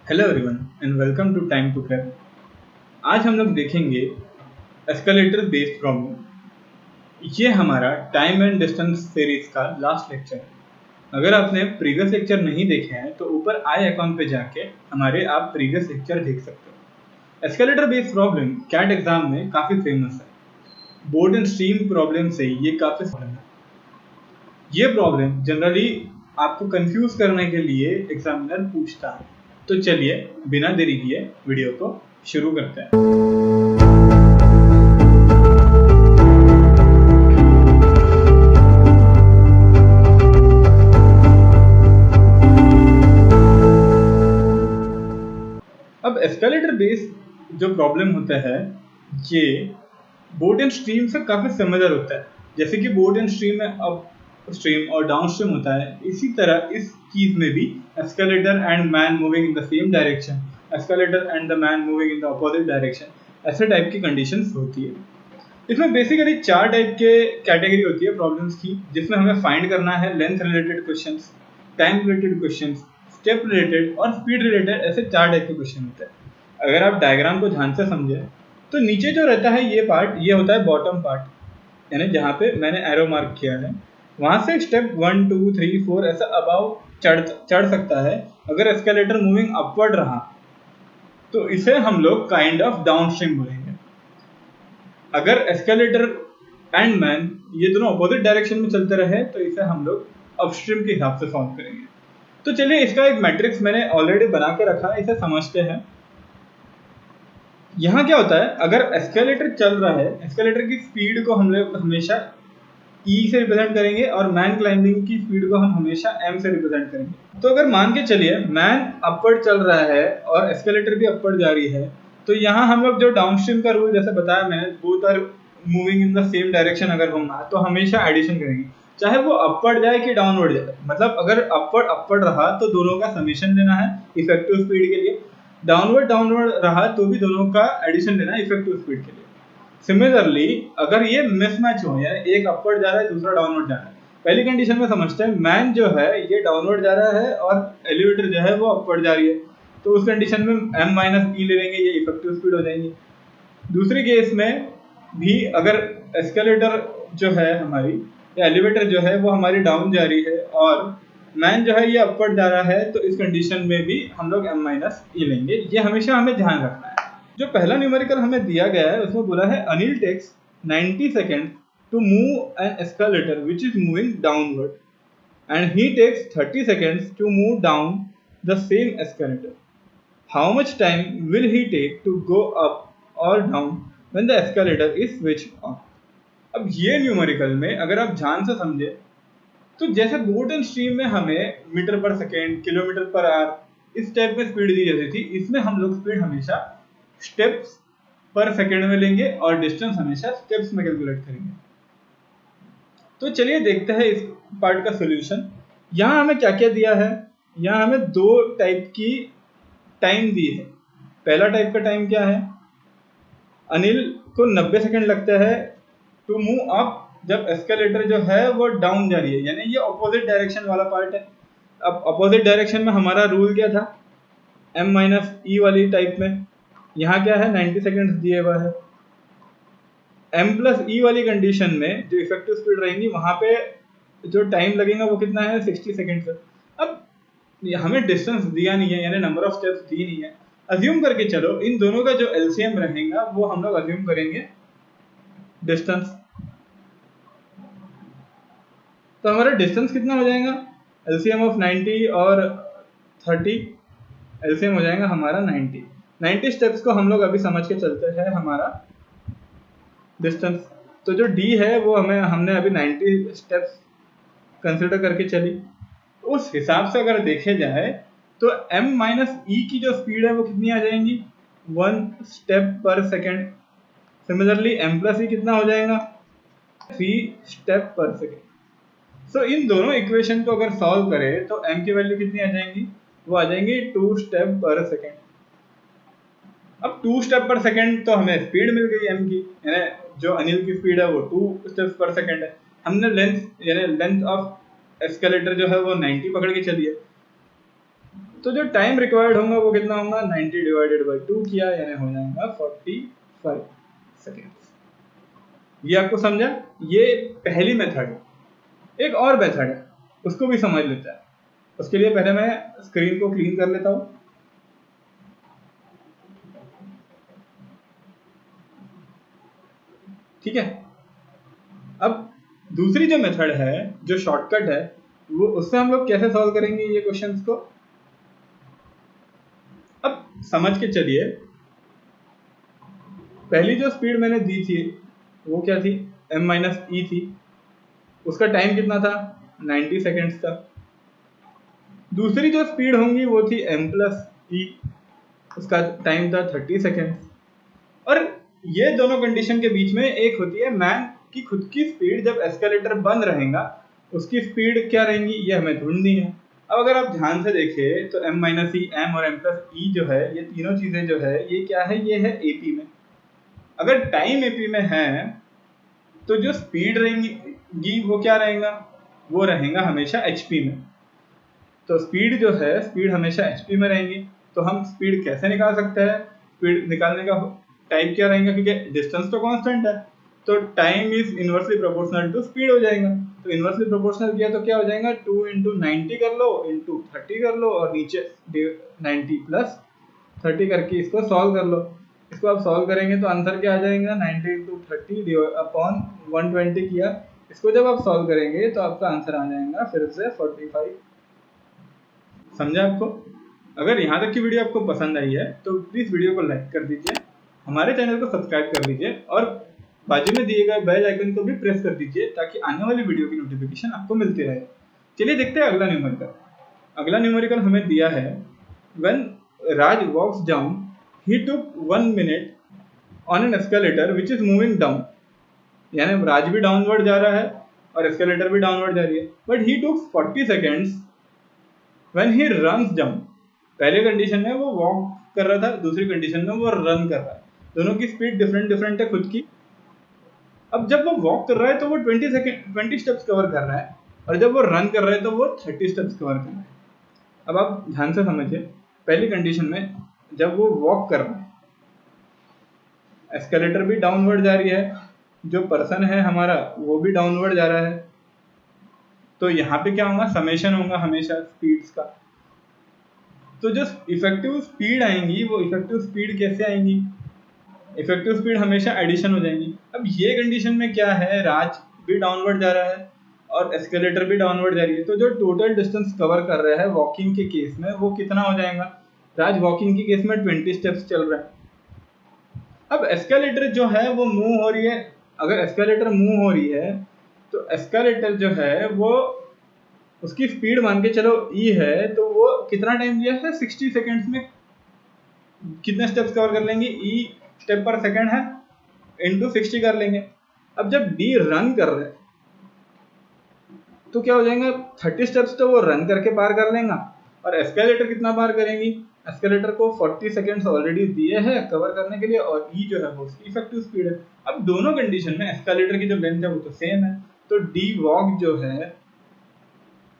Hello everyone and welcome to time to care. आज हम लोग देखेंगे एस्केलेटर बेस्ड प्रॉब्लम। ये हमारा टाइम एंड डिस्टेंस सीरीज का लास्ट लेक्चर है। अगर आपने प्रीवियस लेक्चर नहीं देखे हैं तो ऊपर आई आइकॉन पे जाके हमारे आप प्रीवियस लेक्चर देख सकते हो। Escalator based problem CAT exam में काफ़ी फेमस है। बोर्ड एंड स्ट्रीम प्रॉब्लम से ये काफ़ी प्रॉब्लम है। ये प्रॉब्लम जनरली आपको कंफ्यूज करने के लिए एग्जामिनर पूछता है। तो चलिए बिना देरी किए वीडियो को शुरू करते हैं। अब एस्केलेटर बेस्ड जो प्रॉब्लम होता है ये बोर्ड एंड स्ट्रीम से काफ़ी सिमिलर होता है। जैसे कि बोर्ड एंड स्ट्रीम में अप स्ट्रीम और डाउन स्ट्रीम होता है, इसी तरह इस चीज में भी escalator and man moving in the same direction, escalator and the man moving in the opposite direction, ऐसे टाइप की कंडीशंस होती है। इसमें बेसिकली 4 टाइप के कैटेगरी होती है प्रॉब्लम्स की, जिसमें हमें फाइंड करना है length related questions, time related questions, step related और स्पीड रिलेटेड। ऐसे 4 टाइप के क्वेश्चन होते हैं। अगर आप डायग्राम को ध्यान से समझे तो नीचे जो रहता है ये पार्ट, ये होता है बॉटम पार्ट, यानी जहाँ पे मैंने एरो मार्क किया है वहां से स्टेप 1 2 3 4 ऐसा अबाव चढ़ सकता है। अगर एस्केलेटर मूविंग अपवर्ड रहा तो इसे हम लोग काइंड ऑफ डाउन स्ट्रीम बोलेंगे। अगर एस्केलेटर एंड मैन ये दोनों अपोजिट डायरेक्शन में चलते रहे तो इसे हम लोग अपस्ट्रीम के हिसाब से सॉल्व करेंगे। तो चलिए इसका एक मैट्रिक्स मैंने ऑलरेडी बना के रखा है, इसे समझते हैं। यहाँ क्या होता है, अगर एस्केलेटर चल रहा है, एस्केलेटर की स्पीड को हम लोग हमेशा E से रिप्रेजेंट करेंगे और मैन क्लाइंबिंग की स्पीड को हम हमेशा M से रिप्रेजेंट करेंगे। तो अगर मान के चलिए मैन अपवर्ड चल रहा है और एस्केलेटर भी अपवर्ड जा रही है, तो यहाँ हम लोग जो डाउनस्ट्रीम का रूल जैसे बताया मैंने, both are moving in the same direction अगर होगा तो हमेशा एडिशन करेंगे, चाहे वो अपवर्ड जाए कि डाउनवर्ड जाए। मतलब अगर अपवर्ड रहा तो दोनों का समीशन लेना है इफेक्टिव स्पीड के लिए, डाउनवर्ड रहा तो भी दोनों का एडिशन लेना है इफेक्टिव स्पीड के लिए। सिमिलरली अगर ये मिसमैच हो, यानी एक अपवर्ड जा रहा है दूसरा डाउनवर्ड जा रहा है, पहली कंडीशन में समझते हैं मैन जो है ये डाउनवर्ड जा रहा है और एलिवेटर जो है वो अपवर्ड जा रही है, तो उस कंडीशन में m माइनस ई ले लेंगे, ये इफेक्टिव स्पीड हो जाएंगी। दूसरी केस में भी अगर एस्केलेटर जो है हमारी या एलिवेटर जो है वो हमारी डाउन जा रही है और मैन जो है ये अपवर्ड जा रहा है, तो इस कंडीशन में भी हम लोग m माइनस ई लेंगे। ये हमेशा हमें ध्यान रखना है। जो पहला न्यूमेरिकल हमें दिया गया है उसमें बोला है Anil takes 90 second to move an escalator which is moving downward and he takes 30 seconds to move down the same escalator. How much time will he take to go up or down when the escalator is switched on? अब ये numerical में अगर आप ध्यान से समझे तो जैसे बोट एंड स्ट्रीम में हमें मीटर पर सेकेंड, किलोमीटर पर आवर इस टाइप में स्पीड दी जाती थी, इसमें हम लोग स्पीड हमेशा स्टेप्स पर सेकेंड में लेंगे और डिस्टेंस हमेशा स्टेप्स में कैलकुलेट करेंगे। तो चलिए देखते हैं इस पार्ट का सॉल्यूशन। यहाँ हमें क्या क्या दिया है, यहाँ हमें 2 टाइप की टाइम दी है। पहला टाइप का टाइम क्या है, अनिल को 90 सेकेंड लगता है टू मूव अप जब एस्केलेटर जो है वो डाउन जा रही है, यानी ये अपोजिट डायरेक्शन वाला पार्ट है। अब अपोजिट डायरेक्शन में हमारा रूल क्या था, m माइनस ई वाली टाइप में यहाँ क्या है 90 सेकेंड्स दिए हुआ है। m प्लस ई वाली कंडीशन में जो इफेक्टिव स्पीड रहेंगी वहां पे जो टाइम लगेगा वो कितना है 60 सेकेंड। अब हमें डिस्टेंस दिया नहीं है, यानी नंबर ऑफ स्टेप्स दी नहीं है। अज्यूम करके चलो इन दोनों का जो एलसीएम रहेगा वो हम लोग अज्यूम करेंगे डिस्टेंस। तो हमारा डिस्टेंस कितना हो जाएगा, एलसीएम ऑफ 90 और 30, एलसीएम हो जाएगा हमारा 90 स्टेप्स को हम लोग अभी समझ के चलते हैं हमारा डिस्टेंस। तो जो d है वो हमने अभी 90 स्टेप्स कंसिडर करके चली, उस हिसाब से अगर देखे जाए तो m माइनस ई की जो स्पीड है वो कितनी आ जाएंगी 1 स्टेप पर सेकेंड। सिमिलरली m प्लस ई कितना हो जाएगा 3 स्टेप पर सेकेंड। सो इन दोनों इक्वेशन को अगर सॉल्व करें तो m की वैल्यू कितनी आ जाएंगी, वो आ जाएंगी 2 स्टेप पर सेकेंड। अब 2 स्टेप पर सेकेंड तो हमें स्पीड मिल गई m की, यानी जो अनिल की स्पीड है वो 2 स्टेप्स पर सेकेंड है। हमने लेंथ यानी लेंथ ऑफ एस्केलेटर जो है वो 90 पकड़ के चलिए। तो जो टाइम रिक्वायर्ड होगा वो कितना होगा, 90 डिवाइडेड बाई 2 किया, यानी हो जाएगा 45 सेकेंड्स। ये आपको समझा? ये पहली मेथड है। एक और मेथड है, उसको भी समझ लेते हैं। उसके लिए पहले मैं स्क्रीन को क्लीन कर लेता हूँ। ठीक है, अब दूसरी जो मेथड है, जो शॉर्टकट है, वो उससे हम लोग कैसे सॉल्व करेंगे ये क्वेश्चंस को। अब समझ के चलिए, पहली जो स्पीड मैंने दी थी वो क्या थी, m-e थी। उसका टाइम कितना था, 90 सेकेंड्स था। दूसरी जो स्पीड होंगी वो थी m+e, उसका टाइम था 30 सेकेंड्स। और ये दोनों कंडीशन के बीच में एक होती है मैन की खुद की स्पीड। जब एस्केलेटर बंद रहेगा उसकी स्पीड क्या रहेंगी, ये हमें ढूंढनी है। अब अगर आप ध्यान से देखें तो m-e, m और m+e जो है, ये तीनों चीजें जो है ये क्या है, ये है एपी में। अगर टाइम एपी में है तो जो स्पीड रहेंगी वो क्या रहेगा, वो रहेगा हमेशा एचपी में। तो स्पीड जो है, स्पीड हमेशा एचपी में रहेंगी। तो हम स्पीड कैसे निकाल सकते हैं, स्पीड निकालने का टाइप क्या रहेगा, क्योंकि डिस्टेंस तो कांस्टेंट है, तो time is inversely proportional to speed हो जाएगा। तो इनवर्सली प्रोपोर्शनल किया तो क्या हो जाएगा, 2 × 90 कर लो, इंटू 30 कर लो, और नीचे 90 + 30 करके इसको सॉल्व कर लो। इसको आप सॉल्व करेंगे तो आंसर क्या आ जाएगा, 90 × 30 अपॉन 120 किया। इसको जब आप सॉल्व करेंगे तो आपका आंसर आ जाएगा फिर से 45। समझा आपको? अगर यहाँ तक की वीडियो आपको पसंद आई है तो प्लीज़ वीडियो को लाइक कर दीजिए, हमारे चैनल को सब्सक्राइब कर लीजिए, और बाजू में दिए गए बेल आइकन को भी प्रेस कर दीजिए ताकि आने वाली वीडियो की नोटिफिकेशन आपको मिलती रहे। चलिए देखते हैं अगला न्यूमेरिकल। अगला न्यूमेरिकल हमें दिया है, when Raj walks down he took 1 minute on an escalator which is moving down. यानी राज भी डाउनवर्ड जा रहा है और एस्केलेटर भी डाउनवर्ड जा रही है, but he took 40 seconds when he runs down. पहले कंडीशन में वो वॉक कर रहा था, दूसरी कंडीशन में वो रन कर रहा है। दोनों की स्पीड डिफरेंट डिफरेंट है खुद की। अब जब वो वॉक कर रहा है तो वो 20 स्टेप्स कवर कर रहा है, और जब वो रन कर रहा है तो वो 30 स्टेप्स कवर कर रहा है। अब आप ध्यान से समझिए, पहली कंडीशन में जब वो वॉक कर रहा है, एस्केलेटर भी डाउनवर्ड जा रही है, जो पर्सन है हमारा वो भी डाउनवर्ड जा रहा है, तो यहाँ पे क्या होगा, समेशन होगा हमेशा स्पीड्स का। तो जो इफेक्टिव स्पीड आएंगी वो इफेक्टिव स्पीड कैसे आएंगी, इफेक्टिव स्पीड हमेशा एडिशन हो जाएंगी। अब ये कंडीशन में क्या है, राज भी डाउनवर्ड जा रहा है और एस्केलेटर भी डाउनवर्ड जा रही है, तो जो टोटल डिस्टेंस कवर कर रहा है वॉकिंग के केस में वो कितना हो जाएगा, राज वॉकिंग के केस में 20 स्टेप्स चल रहा है। अब एस्केलेटर जो है वो मूव हो रही है, अगर एस्केलेटर मूव हो रही है तो एस्केलेटर जो है वो, उसकी स्पीड मान के चलो ई है, तो वो कितना टाइम दिया है, 60 सेकेंड्स में कितने स्टेप्स कवर कर लेंगे, ई स्टेप पर सेकेंड है, इंटू 60 कर लेंगे। अब जब डी रन कर रहे हैं तो क्या हो जाएगा, 30 स्टेप्स तो वो रन करके पार कर लेगा, और एस्केलेटर कितना पार करेंगी, एस्केलेटर को 40 सेकेंड्स ऑलरेडी दिए हैं कवर करने के लिए, और ई जो है वो उसकी इफेक्टिव स्पीड है। अब दोनों कंडीशन में एस्केलेटर की जो लेंथ है वो तो सेम है, तो डी वॉक जो है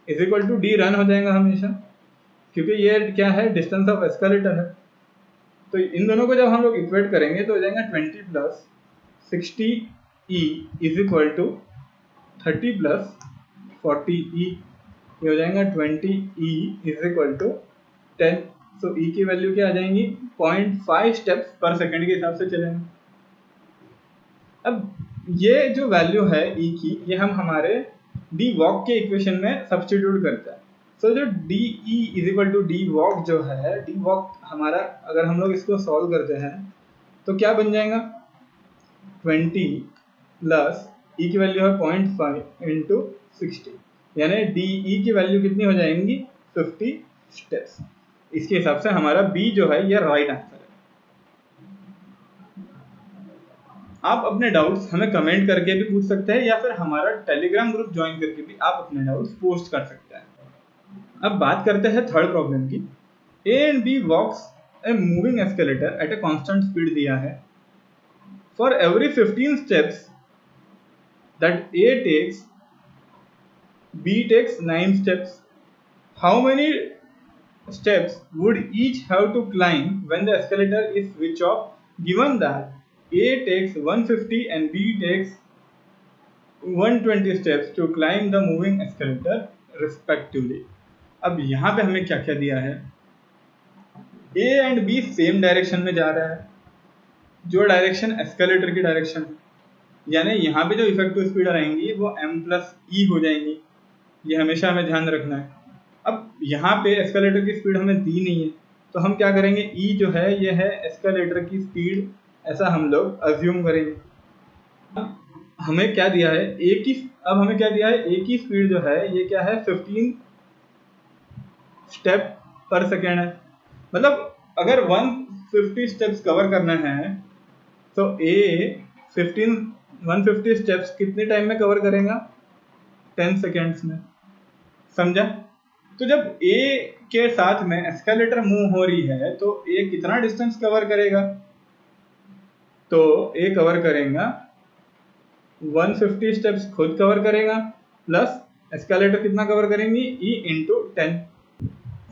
is equal to D run हो जाएगा हमेशा, क्योंकि ये क्या है, डिस्टेंस ऑफ एस्केलेटर है। तो इन दोनों को जब हम लोग इक्वेट करेंगे तो हो जाएगा 20 + 60 ई इज इक्वल टू 30 + 40 ई, ये हो जाएगा 20 ई इज इक्वल टू 10। सो ई की वैल्यू क्या आ जाएंगी, 0.5 स्टेप्स पर सेकेंड के हिसाब से चलेंगे। अब ये जो वैल्यू है ई की, ये हम हमारे डी वॉक के इक्वेशन में सब्सटीट्यूट करते हैं। सो जो D E is equal to D walk जो है, डी वॉक हमारा अगर हम लोग इसको सॉल्व करते हैं तो क्या बन जाएगा, 20 प्लस ई की वैल्यू है 0.5 इंटू 60, यानी डी ई की वैल्यू कितनी हो जाएंगी, 50 स्टेप्स। इसके हिसाब से हमारा बी जो है ये राइट आंसर है। आप अपने डाउट्स हमें कमेंट करके भी पूछ सकते हैं, या फिर हमारा टेलीग्राम ग्रुप ज्वाइन करके भी आप अपने डाउट्स पोस्ट कर सकते हैं। अब बात करते हैं थर्ड प्रॉब्लम की। A and B walks a moving escalator at a constant speed दिया है। For every 15 steps that A takes, B takes 9 steps. How many steps would each have to climb when the escalator is switched off, given that A takes 150 and B takes 120 steps to climb the moving escalator respectively. अब यहाँ पे हमें क्या क्या दिया है, A and B same direction में जा रहा है, जो डायरेक्शन एस्केलेटर की डायरेक्शन है, यानी यहाँ पे जो इफेक्टिव स्पीड आएंगी वो m+e हो जाएंगी, ये हमेशा हमें ध्यान रखना है। अब यहाँ पे एस्केलेटर की स्पीड हमें दी नहीं है, तो हम क्या करेंगे, e जो है ये है एस्केलेटर की स्पीड, ऐसा हम लोग अज्यूम करेंगे। हमें क्या दिया है, अब हमें क्या दिया है, ए की स्पीड जो है ये क्या है 15 स्टेप पर सेकेंड है। मतलब अगर 150 स्टेप्स कवर करना है तो ए 150 स्टेप्स कितने टाइम में कवर करेगा, 10 सेकेंड्स में। समझा? तो जब ए के साथ में एस्केलेटर मूव हो रही है तो ए कितना डिस्टेंस कवर करेगा, तो ए कवर करेगा 150 स्टेप्स खुद कवर करेगा, प्लस एस्केलेटर कितना कवर करेंगी, ई इंटू 10।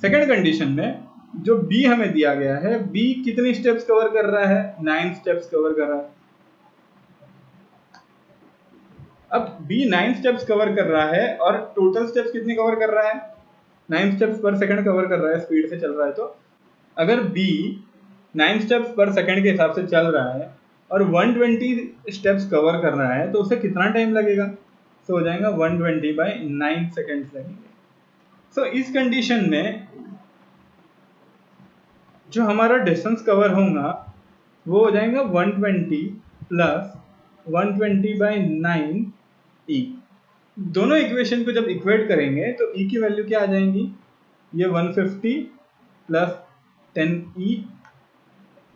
सेकेंड कंडीशन में जो बी हमें दिया गया है, बी कितनी स्टेप्स कवर कर रहा है, 9 स्टेप्स कवर कर रहा है। अब बी 9 स्टेप्स कवर कर रहा है और टोटल स्टेप्स कितनी कवर कर रहा है, 9 स्टेप्स पर सेकंड कवर कर रहा है, स्पीड से चल रहा है। तो अगर बी 9 स्टेप्स पर सेकंड के हिसाब से चल रहा है और 120 स्टेप्स कवर कर रहा है, तो उसे कितना टाइम लगेगा, तो हो जाएगा 120/9 सेकेंड्स लगेंगे। सो इस कंडीशन में जो हमारा डिस्टेंस कवर होगा वो हो जाएगा 120 प्लस 120/9 ई। दोनों इक्वेशन को जब इक्वेट करेंगे तो ई की वैल्यू क्या आ जाएंगी, ये 150 plus 10e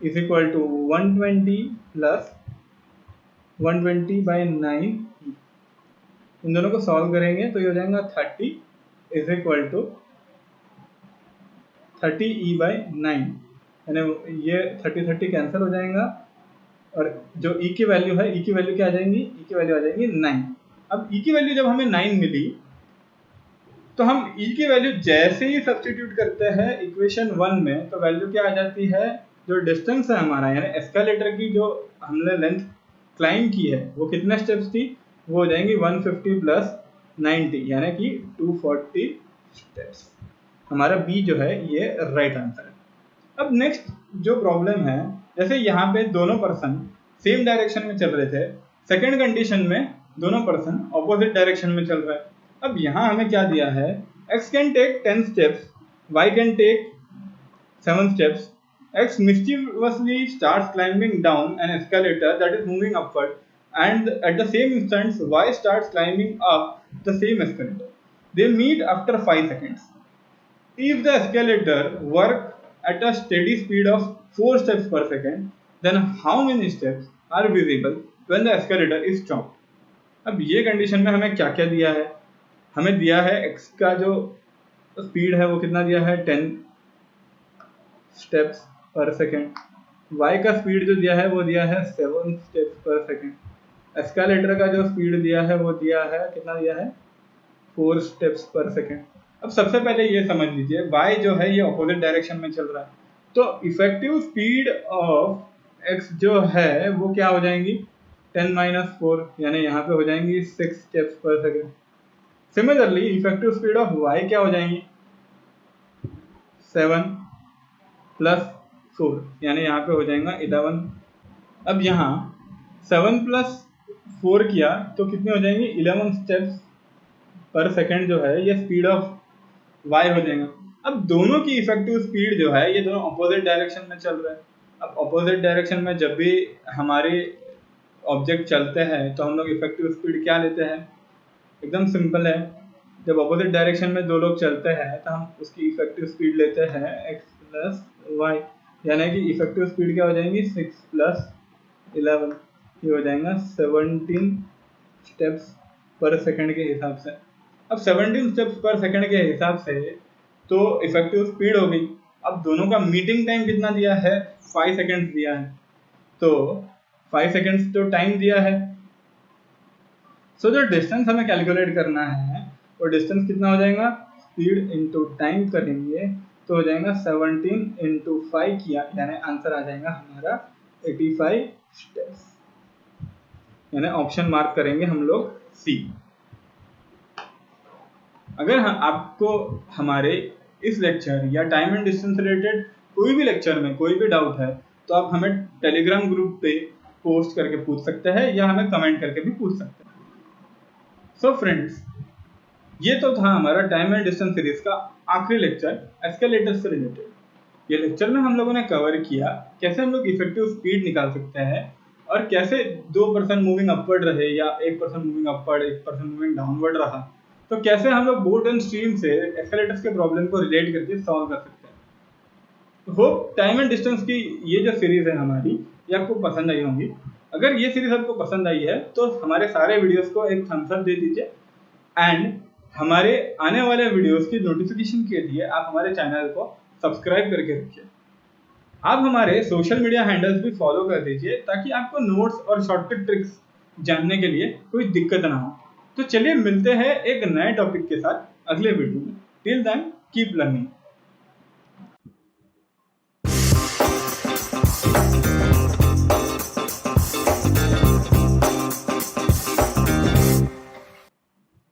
is equal to 120 plus 120/9 E. इन दोनों को सॉल्व करेंगे तो ये हो जाएगा 30 इज इक्वल टू 30e/9, यानी ये 30 कैंसिल हो जाएगा और जो e की वैल्यू है, e की वैल्यू क्या आ जाएंगी, e की वैल्यू आ जाएगी 9। अब e की वैल्यू जब हमें 9 मिली तो हम e की वैल्यू जैसे ही सब्स्टिट्यूट करते हैं इक्वेशन 1 में, तो वैल्यू क्या आ जाती है, जो डिस्टेंस है हमारा, यानी एस्केलेटर की जो हमने लेंथ क्लाइम की है वो कितने स्टेप्स थी, वो हो जाएंगी 150 प्लस 90, यानी कि 240 स्टेप्स। हमारा बी जो है ये राइट आंसर है। अब नेक्स्ट जो प्रॉब्लम है, जैसे यहाँ पे दोनों पर्सन सेम डायरेक्शन में चल रहे थे, सेकंड कंडीशन में दोनों पर्सन ऑपोजिट डायरेक्शन में चल रहा है। अब यहाँ हमें क्या दिया है, x can take 10 steps, y can take 7 steps. x mischievously starts climbing down an escalator that is moving upward, and at the same instant y starts climbing up the same escalator. They meet after 5 seconds. If the escalator work at a steady speed of 4 steps per second, then how many steps are visible when the escalator is stopped? अब ये condition में हमें क्या क्या दिया है, हमें दिया है x का जो स्पीड है वो कितना दिया है 10 स्टेप्स पर सेकेंड, y का स्पीड जो दिया है वो दिया है 7 स्टेप्स पर सेकेंड, एस्केलेटर का जो स्पीड दिया है वो दिया है, कितना दिया है, 4 स्टेप्स पर सेकेंड। अब सबसे पहले ये समझ लीजिए y जो है ये ऑपोजिट डायरेक्शन में चल रहा है, तो इफेक्टिव स्पीड ऑफ x जो है वो क्या हो जाएंगी 10 - 4, यानी यहाँ पे हो जाएंगी 6 स्टेप्स पर second. Similarly effective speed of y क्या हो जाएंगी 7 + 4, यानी यहाँ पे हो जाएगा 11। अब यहाँ 7 + 4 किया तो कितनी हो जाएंगी 11 स्टेप्स पर सेकेंड जो है ये स्पीड ऑफ y हो जाएगा। अब दोनों की इफेक्टिव स्पीड जो है ये दोनों अपोजिट डायरेक्शन में चल रहा है। अब अपोजिट डायरेक्शन में जब भी हमारे ऑब्जेक्ट चलते हैं तो हम लोग इफेक्टिव स्पीड क्या लेते हैं, एकदम सिंपल है, जब अपोजिट डायरेक्शन में दो लोग चलते हैं तो हम उसकी इफेक्टिव स्पीड लेते हैं x + y, यानी कि इफेक्टिव स्पीड क्या हो जाएंगी 6 + 11, ये हो जाएगा 17 स्टेप्स पर सेकंड के हिसाब से। अब 17 स्टेप्स पर सेकंड के हिसाब से तो इफेक्टिव स्पीड हो गई। अब दोनों का मीटिंग टाइम कितना दिया है, 5 सेकंड्स दिया है, तो 5 सेकंड्स तो टाइम दिया है। सो जो डिस्टेंस हमें कैलकुलेट करना है वो डिस्टेंस कितना हो जाएगा, स्पीड इंटू टाइम करेंगे तो हो जाएगा 17 इंटू 5 किया, यानी आंसर आ जाएगा हमारा 85 स्टेप्स, यानी ऑप्शन मार्क करेंगे हम लोग सी। अगर आपको हमारे इस लेक्चर या टाइम एंड डिस्टेंस रिलेटेड कोई भी लेक्चर में कोई भी डाउट है तो आप हमें टेलीग्राम ग्रुप पे पोस्ट करके पूछ सकते हैं या हमें कमेंट करके भी पूछ सकते हैं। सो फ्रेंड्स, ये तो था हमारा टाइम एंड डिस्टेंस सीरीज का आखिरी लेक्चर एस्केलेटर से रिलेटेड। ये लेक्चर में हम लोगों ने कवर किया कैसे हम लोग इफेक्टिव स्पीड निकाल सकते हैं और कैसे 2 पर्सन मूविंग अपवर्ड रहे या 1 person moving upward 1 person moving downward रहा, तो कैसे हम लोग बोट एंड स्ट्रीम से एस्केलेटर्स के प्रॉब्लम को रिलेट करके सॉल्व कर सकते हैं। होप टाइम एंड डिस्टेंस की ये जो सीरीज है हमारी, ये आपको पसंद आई होंगी। अगर ये सीरीज आपको पसंद आई है तो हमारे सारे वीडियोस को एक थम्स अप दे दीजिए एंड हमारे आने वाले वीडियोस की नोटिफिकेशन के लिए आप हमारे चैनल को सब्सक्राइब करके रखिए। आप हमारे सोशल मीडिया हैंडल्स भी फॉलो कर दीजिए ताकि आपको नोट्स और शॉर्टकट ट्रिक्स जानने के लिए कोई दिक्कत ना हो। तो चलिए मिलते हैं एक नए टॉपिक के साथ अगले वीडियो में। Till then keep learning.